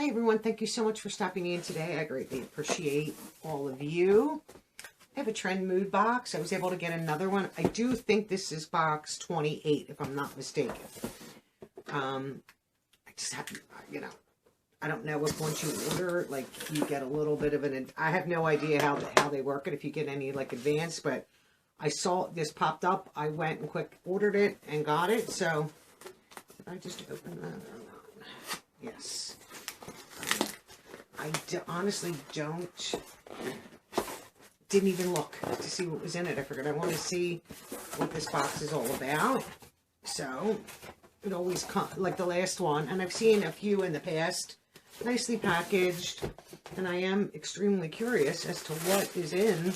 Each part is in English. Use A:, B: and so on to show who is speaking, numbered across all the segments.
A: Hi everyone, thank you so much for stopping in today. I greatly appreciate all of you. I have a Trendmood box. I was able to get another one. I do think this is box 28, if I'm not mistaken. I just have, I don't know if once you order, like, you get a little bit of an, I have no idea how they work it, if you get any, like, advance, but I saw this popped up. I went and quick ordered it and got it, so did I just open that or not? Yes. I honestly didn't even look to see what was in it. I figured I want to see what this box is all about. So, it always comes, like the last one, and I've seen a few in the past, nicely packaged, and I am extremely curious as to what is in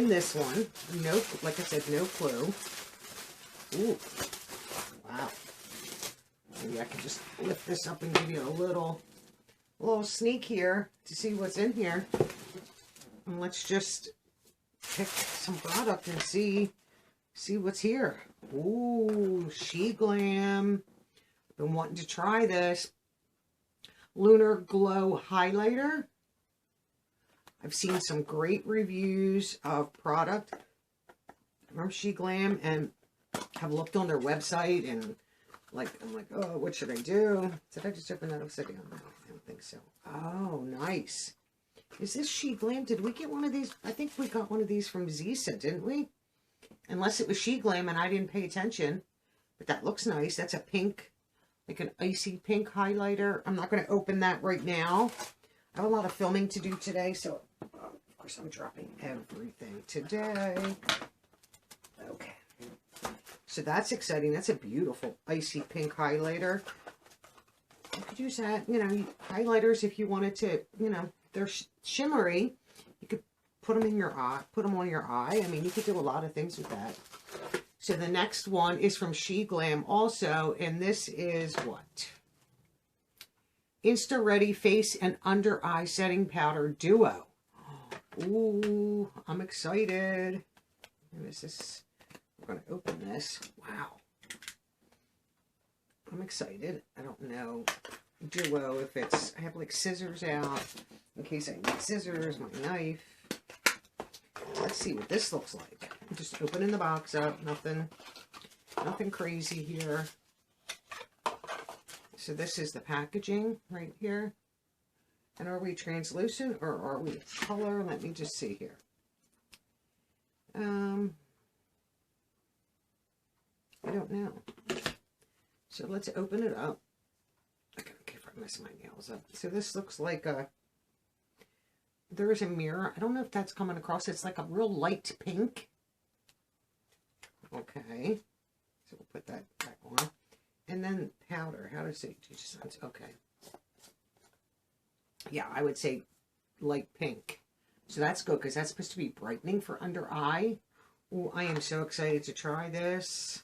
A: this one. No, like I said, no clue. Ooh, wow. Maybe I can just lift this up and give you a little sneak here to see what's in here. And let's just pick some product and see what's here. Ooh, She Glam. Been wanting to try this. Lunar Glow Highlighter. I've seen some great reviews of product from She Glam and have looked on their website and I'm like, oh, what should I do? Did I just open that upside down? No, I don't think so. Oh, nice. Is this She Glam? Did we get one of these? I think we got one of these from Zisa, didn't we? Unless it was She Glam and I didn't pay attention. But that looks nice. That's a pink, like an icy pink highlighter. I'm not going to open that right now. I have a lot of filming to do today, so of course I'm dropping everything today. Okay. So that's exciting. That's a beautiful icy pink highlighter. You could use that, highlighters if you wanted to, they're shimmery. You could put them in your eye, put them on your eye. I mean, you could do a lot of things with that. So the next one is from She Glam also, and this is what? Insta Ready Face and Under Eye Setting Powder Duo. Ooh, I'm excited. And this is, we're going to open this. Wow. I'm excited. I don't know Duo if it's, I have like scissors out in case I need scissors, my knife. Let's see what this looks like. I'm just opening the box up. Nothing crazy here. So this is the packaging right here. And are we translucent or are we color? Let me just see here. I don't know. So let's open it up. I gotta keep I mess my nails up. So this looks like there's a mirror. I don't know if that's coming across. It's like a real light pink. Okay. So we'll put that back on. And then powder. How does it do? Okay. Yeah, I would say light pink. So that's good because that's supposed to be brightening for under eye. Oh, I am so excited to try this.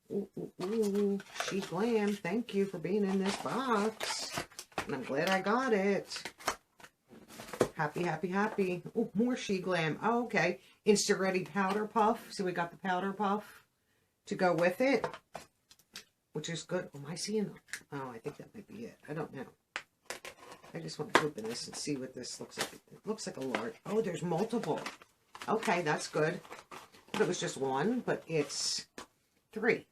A: Ooh, ooh, ooh. She Glam, thank you for being in this box. And I'm glad I got it. Happy, happy, happy. Oh, more She Glam. Oh, okay. Insta Ready Powder Puff. So we got the powder puff to go with it, which is good. Oh, am I seeing? Oh, I think that might be it. I don't know. I just want to open this and see what this looks like. It looks like a large. Oh, there's multiple. Okay, that's good. But it was just one, but it's 3.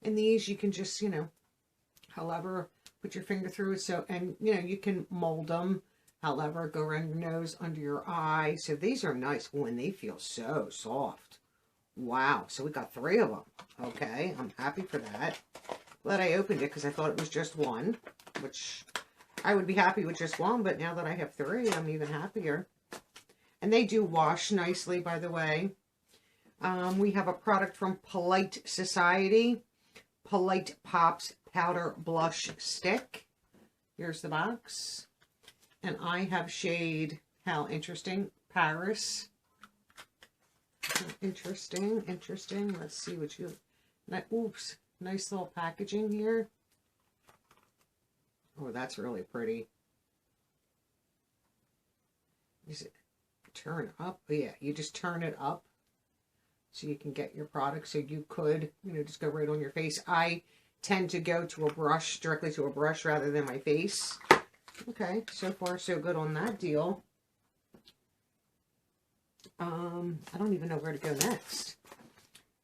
A: And these you can just, however, put your finger through it. So, and, you can mold them. However, go around your nose, under your eye. So these are nice. Oh, and they feel so soft. Wow. So we got 3 of them. Okay. I'm happy for that. Glad I opened it because I thought it was just one, which I would be happy with just one. But now that I have 3, I'm even happier. And they do wash nicely, by the way. We have a product from Polite Society. Polite Pops Powder Blush Stick. Here's the box. And I have shade, how interesting, Paris. Interesting. Let's see what you... Oops. Nice little packaging here. Oh, that's really pretty. Is it turn up? Oh, yeah, you just turn it up so you can get your product. So you could, just go right on your face. I tend to go to a brush, directly to a brush rather than my face. Okay, so far so good on that deal. I don't even know where to go next.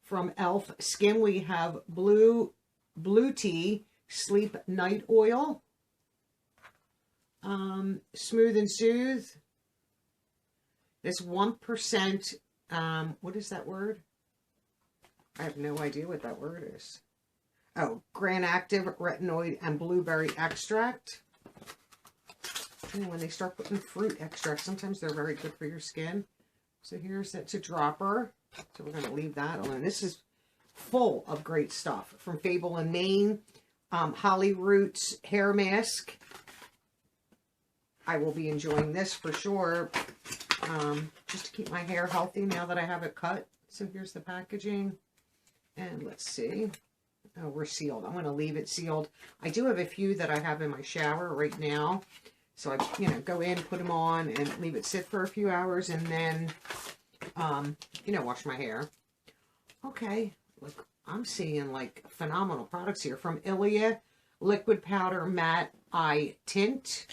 A: From e.l.f. Skin, we have Blue Tea Sleep Night Oil. Smooth and Soothe. This 1%, what is that word? I have no idea what that word is. Oh, Gran Active Retinoid and Blueberry Extract. You know, when they start putting fruit extract, sometimes they're very good for your skin. So here's that to dropper. So we're going to leave that alone. This is full of great stuff. From Fable and Maine, Holly Roots Hair Mask. I will be enjoying this for sure. Just to keep my hair healthy now that I have it cut. So here's the packaging. And let's see. Oh, we're sealed. I'm going to leave it sealed. I do have a few that I have in my shower right now. So I, you know, go in, put them on, and leave it sit for a few hours, and then, you know, wash my hair. Okay, look, I'm seeing, like, phenomenal products here. From Ilia, Liquid Powder Matte Eye Tint.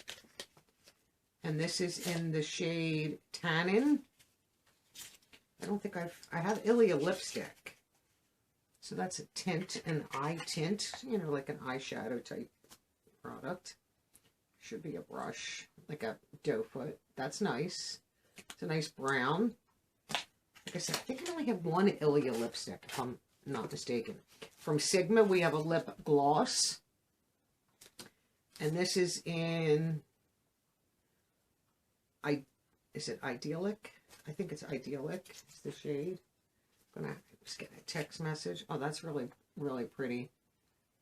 A: And this is in the shade Tannin. I don't think I have Ilia lipstick. So that's a tint, an eye tint, you know, like an eyeshadow type product. Should be a brush, like a doe foot. That's nice. It's a nice brown. Like I said, I think I only have one Ilia lipstick, if I'm not mistaken. From Sigma, we have a lip gloss. And this is in, is it Idyllic? I think it's Idyllic. It's the shade. I'm going to just get a text message. Oh, that's really, really pretty.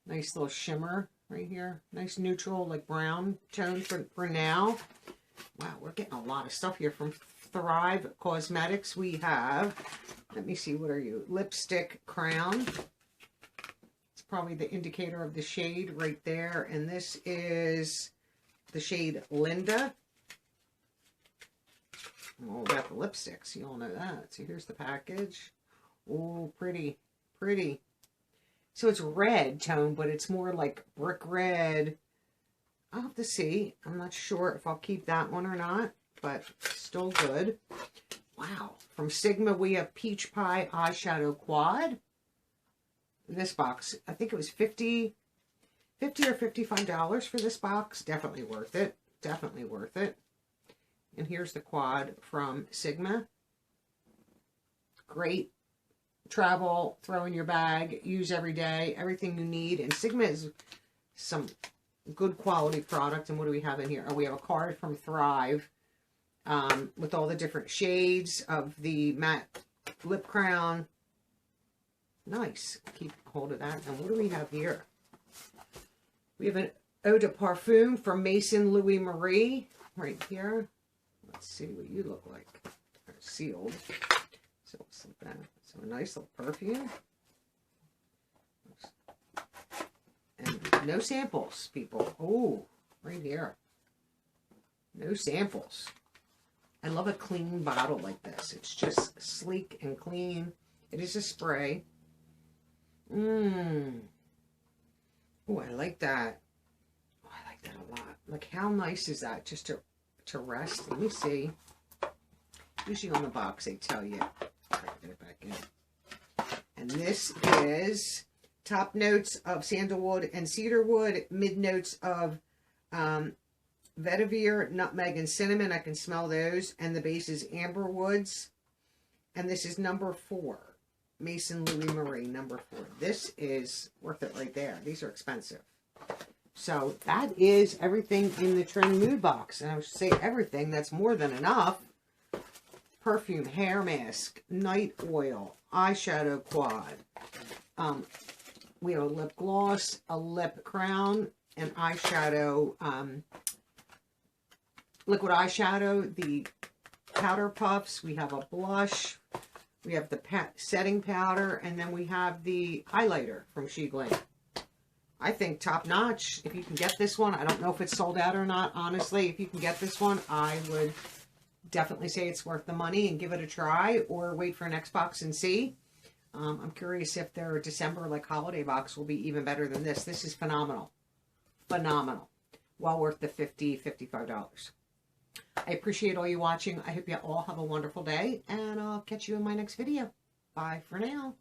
A: Nice little shimmer right here. Nice neutral, like brown tone for now. Wow, we're getting a lot of stuff here. From Thrive Cosmetics, we have, let me see, what are you? Lipstick Crown. It's probably the indicator of the shade right there. And this is the shade Linda. I'm all about the lipsticks. You all know that. So here's the package. Oh, pretty, pretty. So it's red tone, but it's more like brick red. I'll have to see. I'm not sure if I'll keep that one or not, but still good. Wow. From Sigma, we have Peach Pie Eyeshadow Quad. This box, I think it was $50 or $55 for this box. Definitely worth it. Definitely worth it. And here's the quad from Sigma. Great. Travel, throw in your bag, use every day, everything you need. And Sigma is some good quality product. And what do we have in here? Oh, we have a card from Thrive with all the different shades of the matte lip crown. Nice. Keep hold of that. And what do we have here? We have an eau de parfum from Maison Louis Marie right here. Let's see what you look like. They're sealed. So it's like that. So a nice little perfume. And no samples, people. Oh, right here. No samples. I love a clean bottle like this. It's just sleek and clean. It is a spray. Oh, I like that. Oh, I like that a lot. Like, how nice is that? Just to rest. Let me see. Usually on the box they tell you. Get it back in. And this is top notes of sandalwood and cedarwood, mid notes of vetiver, nutmeg, and cinnamon. I can smell those. And the base is amber woods. And this is number 4. Maison Louis Marie, number 4. This is worth it right there. These are expensive. So that is everything in the Trendmood box. And I should say everything. That's more than enough. Perfume, hair mask, night oil, eyeshadow quad. We have a lip gloss, a lip crown, an eyeshadow, liquid eyeshadow, the powder puffs. We have a blush. We have the setting powder, and then we have the highlighter from She Glam. I think top notch. If you can get this one, I don't know if it's sold out or not. Honestly, if you can get this one, I would definitely say it's worth the money and give it a try, or wait for next box and see. I'm curious if their December like holiday box will be even better than this. This is phenomenal. Phenomenal. Well worth the $50, $55. I appreciate all you watching. I hope you all have a wonderful day, and I'll catch you in my next video. Bye for now.